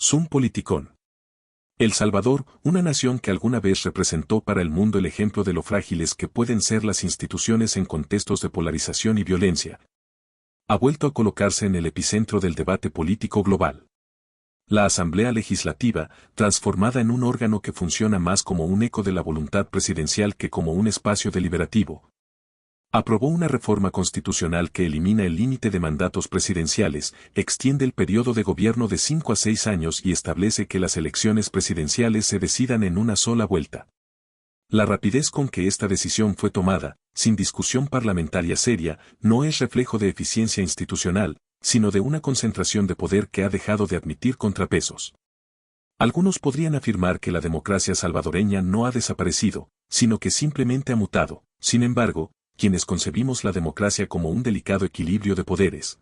Zoom Politicón. El Salvador, una nación que alguna vez representó para el mundo el ejemplo de lo frágiles que pueden ser las instituciones en contextos de polarización y violencia, ha vuelto a colocarse en el epicentro del debate político global. La Asamblea Legislativa, transformada en un órgano que funciona más como un eco de la voluntad presidencial que como un espacio deliberativo, aprobó una reforma constitucional que elimina el límite de mandatos presidenciales, extiende el periodo de gobierno de 5 a 6 años y establece que las elecciones presidenciales se decidan en una sola vuelta. La rapidez con que esta decisión fue tomada, sin discusión parlamentaria seria, no es reflejo de eficiencia institucional, sino de una concentración de poder que ha dejado de admitir contrapesos. Algunos podrían afirmar que la democracia salvadoreña no ha desaparecido, sino que simplemente ha mutado. Sin embargo, quienes concebimos la democracia como un delicado equilibrio de poderes,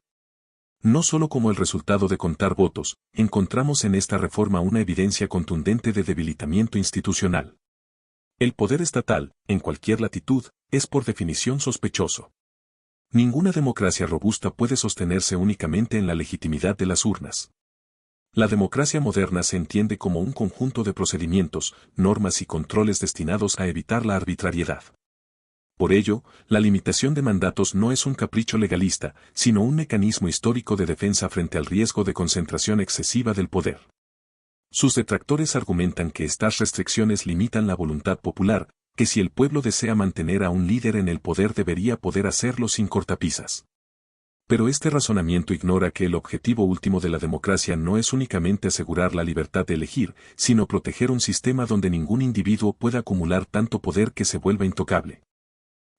no solo como el resultado de contar votos, encontramos en esta reforma una evidencia contundente de debilitamiento institucional. El poder estatal, en cualquier latitud, es por definición sospechoso. Ninguna democracia robusta puede sostenerse únicamente en la legitimidad de las urnas. La democracia moderna se entiende como un conjunto de procedimientos, normas y controles destinados a evitar la arbitrariedad. Por ello, la limitación de mandatos no es un capricho legalista, sino un mecanismo histórico de defensa frente al riesgo de concentración excesiva del poder. Sus detractores argumentan que estas restricciones limitan la voluntad popular, que si el pueblo desea mantener a un líder en el poder debería poder hacerlo sin cortapisas. Pero este razonamiento ignora que el objetivo último de la democracia no es únicamente asegurar la libertad de elegir, sino proteger un sistema donde ningún individuo pueda acumular tanto poder que se vuelva intocable.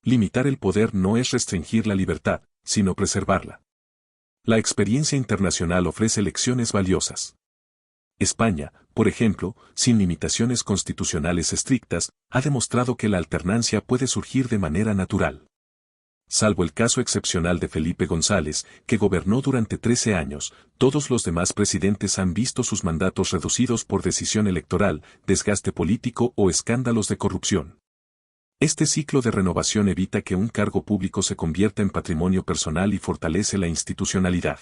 Limitar el poder no es restringir la libertad, sino preservarla. La experiencia internacional ofrece lecciones valiosas. España, por ejemplo, sin limitaciones constitucionales estrictas, ha demostrado que la alternancia puede surgir de manera natural. Salvo el caso excepcional de Felipe González, que gobernó durante 13 años, todos los demás presidentes han visto sus mandatos reducidos por decisión electoral, desgaste político o escándalos de corrupción. Este ciclo de renovación evita que un cargo público se convierta en patrimonio personal y fortalece la institucionalidad.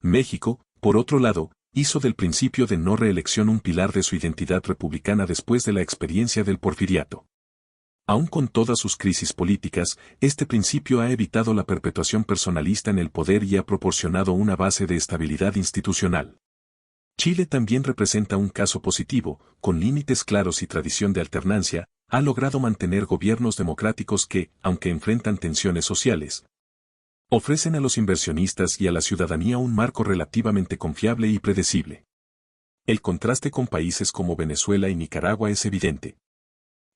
México, por otro lado, hizo del principio de no reelección un pilar de su identidad republicana después de la experiencia del porfiriato. Aun con todas sus crisis políticas, este principio ha evitado la perpetuación personalista en el poder y ha proporcionado una base de estabilidad institucional. Chile también representa un caso positivo, con límites claros y tradición de alternancia, ha logrado mantener gobiernos democráticos que, aunque enfrentan tensiones sociales, ofrecen a los inversionistas y a la ciudadanía un marco relativamente confiable y predecible. El contraste con países como Venezuela y Nicaragua es evidente.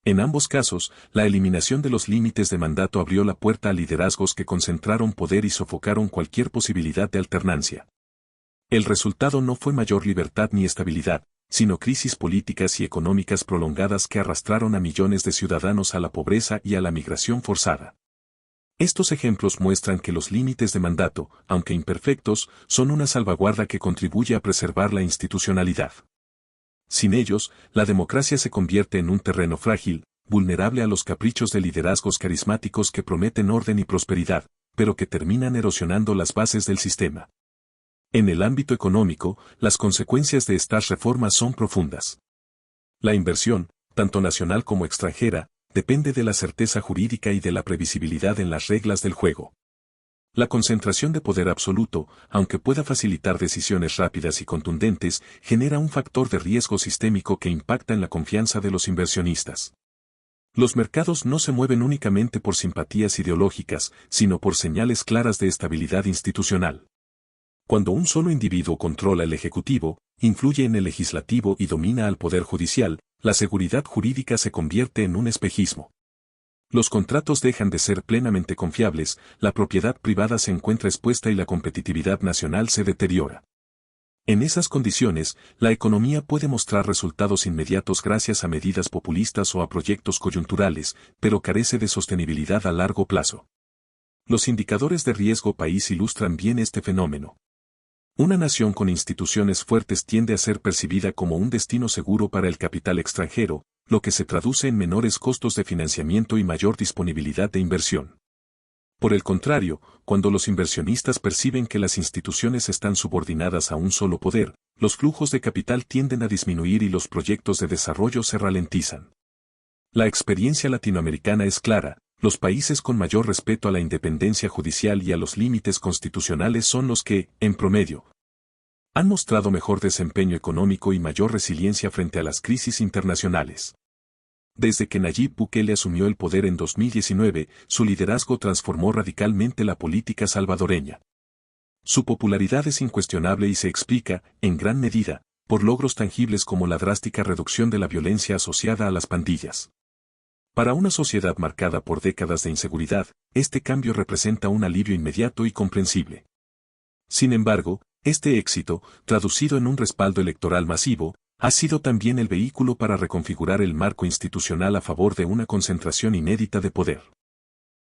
En ambos casos, la eliminación de los límites de mandato abrió la puerta a liderazgos que concentraron poder y sofocaron cualquier posibilidad de alternancia. El resultado no fue mayor libertad ni estabilidad, sino crisis políticas y económicas prolongadas que arrastraron a millones de ciudadanos a la pobreza y a la migración forzada. Estos ejemplos muestran que los límites de mandato, aunque imperfectos, son una salvaguarda que contribuye a preservar la institucionalidad. Sin ellos, la democracia se convierte en un terreno frágil, vulnerable a los caprichos de liderazgos carismáticos que prometen orden y prosperidad, pero que terminan erosionando las bases del sistema. En el ámbito económico, las consecuencias de estas reformas son profundas. La inversión, tanto nacional como extranjera, depende de la certeza jurídica y de la previsibilidad en las reglas del juego. La concentración de poder absoluto, aunque pueda facilitar decisiones rápidas y contundentes, genera un factor de riesgo sistémico que impacta en la confianza de los inversionistas. Los mercados no se mueven únicamente por simpatías ideológicas, sino por señales claras de estabilidad institucional. Cuando un solo individuo controla el ejecutivo, influye en el legislativo y domina al poder judicial, la seguridad jurídica se convierte en un espejismo. Los contratos dejan de ser plenamente confiables, la propiedad privada se encuentra expuesta y la competitividad nacional se deteriora. En esas condiciones, la economía puede mostrar resultados inmediatos gracias a medidas populistas o a proyectos coyunturales, pero carece de sostenibilidad a largo plazo. Los indicadores de riesgo país ilustran bien este fenómeno. Una nación con instituciones fuertes tiende a ser percibida como un destino seguro para el capital extranjero, lo que se traduce en menores costos de financiamiento y mayor disponibilidad de inversión. Por el contrario, cuando los inversionistas perciben que las instituciones están subordinadas a un solo poder, los flujos de capital tienden a disminuir y los proyectos de desarrollo se ralentizan. La experiencia latinoamericana es clara, los países con mayor respeto a la independencia judicial y a los límites constitucionales son los que, en promedio, han mostrado mejor desempeño económico y mayor resiliencia frente a las crisis internacionales. Desde que Nayib Bukele asumió el poder en 2019, su liderazgo transformó radicalmente la política salvadoreña. Su popularidad es incuestionable y se explica, en gran medida, por logros tangibles como la drástica reducción de la violencia asociada a las pandillas. Para una sociedad marcada por décadas de inseguridad, este cambio representa un alivio inmediato y comprensible. Sin embargo, este éxito, traducido en un respaldo electoral masivo, ha sido también el vehículo para reconfigurar el marco institucional a favor de una concentración inédita de poder.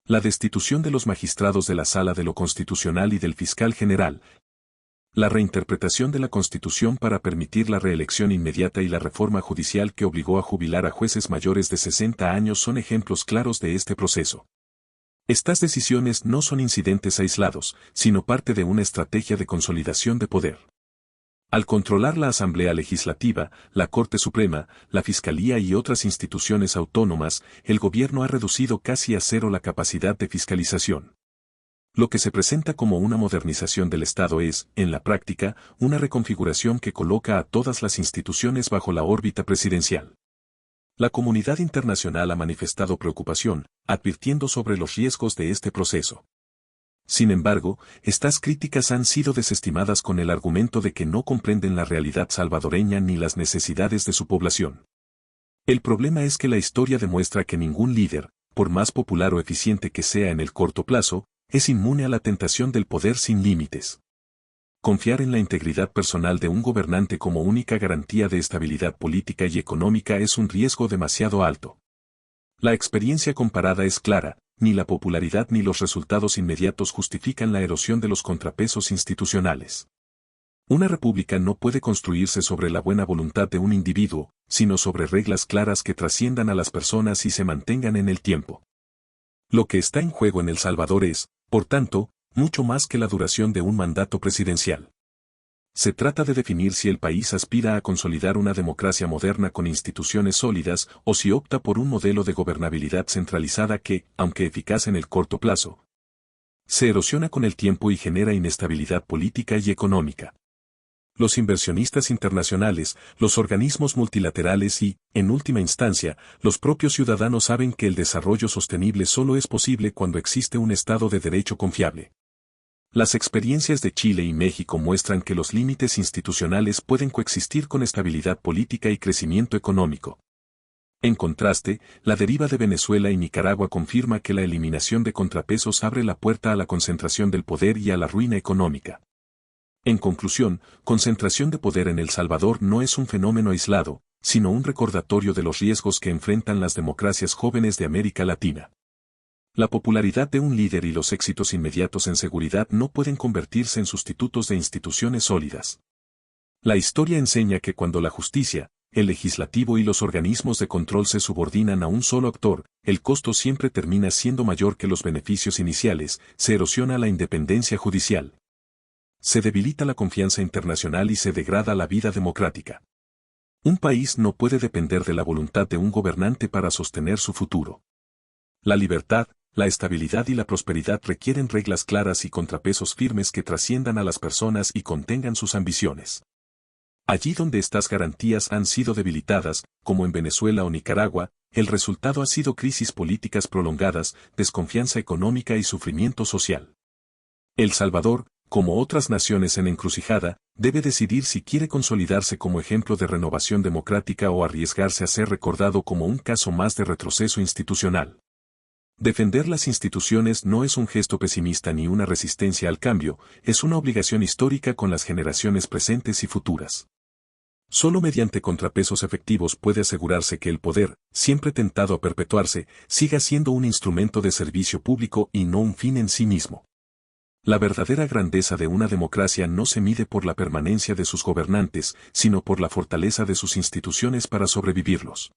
La destitución de los magistrados de la Sala de lo Constitucional y del fiscal general, la reinterpretación de la Constitución para permitir la reelección inmediata y la reforma judicial que obligó a jubilar a jueces mayores de 60 años son ejemplos claros de este proceso. Estas decisiones no son incidentes aislados, sino parte de una estrategia de consolidación de poder. Al controlar la Asamblea Legislativa, la Corte Suprema, la Fiscalía y otras instituciones autónomas, el gobierno ha reducido casi a cero la capacidad de fiscalización. Lo que se presenta como una modernización del Estado es, en la práctica, una reconfiguración que coloca a todas las instituciones bajo la órbita presidencial. La comunidad internacional ha manifestado preocupación, advirtiendo sobre los riesgos de este proceso. Sin embargo, estas críticas han sido desestimadas con el argumento de que no comprenden la realidad salvadoreña ni las necesidades de su población. El problema es que la historia demuestra que ningún líder, por más popular o eficiente que sea en el corto plazo, es inmune a la tentación del poder sin límites. Confiar en la integridad personal de un gobernante como única garantía de estabilidad política y económica es un riesgo demasiado alto. La experiencia comparada es clara, ni la popularidad ni los resultados inmediatos justifican la erosión de los contrapesos institucionales. Una república no puede construirse sobre la buena voluntad de un individuo, sino sobre reglas claras que trasciendan a las personas y se mantengan en el tiempo. Lo que está en juego en El Salvador es, por tanto, mucho más que la duración de un mandato presidencial. Se trata de definir si el país aspira a consolidar una democracia moderna con instituciones sólidas o si opta por un modelo de gobernabilidad centralizada que, aunque eficaz en el corto plazo, se erosiona con el tiempo y genera inestabilidad política y económica. Los inversionistas internacionales, los organismos multilaterales y, en última instancia, los propios ciudadanos saben que el desarrollo sostenible solo es posible cuando existe un Estado de Derecho confiable. Las experiencias de Chile y México muestran que los límites institucionales pueden coexistir con estabilidad política y crecimiento económico. En contraste, la deriva de Venezuela y Nicaragua confirma que la eliminación de contrapesos abre la puerta a la concentración del poder y a la ruina económica. En conclusión, concentración de poder en El Salvador no es un fenómeno aislado, sino un recordatorio de los riesgos que enfrentan las democracias jóvenes de América Latina. La popularidad de un líder y los éxitos inmediatos en seguridad no pueden convertirse en sustitutos de instituciones sólidas. La historia enseña que cuando la justicia, el legislativo y los organismos de control se subordinan a un solo actor, el costo siempre termina siendo mayor que los beneficios iniciales, se erosiona la independencia judicial. Se debilita la confianza internacional y se degrada la vida democrática. Un país no puede depender de la voluntad de un gobernante para sostener su futuro. La libertad, la estabilidad y la prosperidad requieren reglas claras y contrapesos firmes que trasciendan a las personas y contengan sus ambiciones. Allí donde estas garantías han sido debilitadas, como en Venezuela o Nicaragua, el resultado ha sido crisis políticas prolongadas, desconfianza económica y sufrimiento social. El Salvador, como otras naciones en encrucijada, debe decidir si quiere consolidarse como ejemplo de renovación democrática o arriesgarse a ser recordado como un caso más de retroceso institucional. Defender las instituciones no es un gesto pesimista ni una resistencia al cambio, es una obligación histórica con las generaciones presentes y futuras. Solo mediante contrapesos efectivos puede asegurarse que el poder, siempre tentado a perpetuarse, siga siendo un instrumento de servicio público y no un fin en sí mismo. La verdadera grandeza de una democracia no se mide por la permanencia de sus gobernantes, sino por la fortaleza de sus instituciones para sobrevivirlos.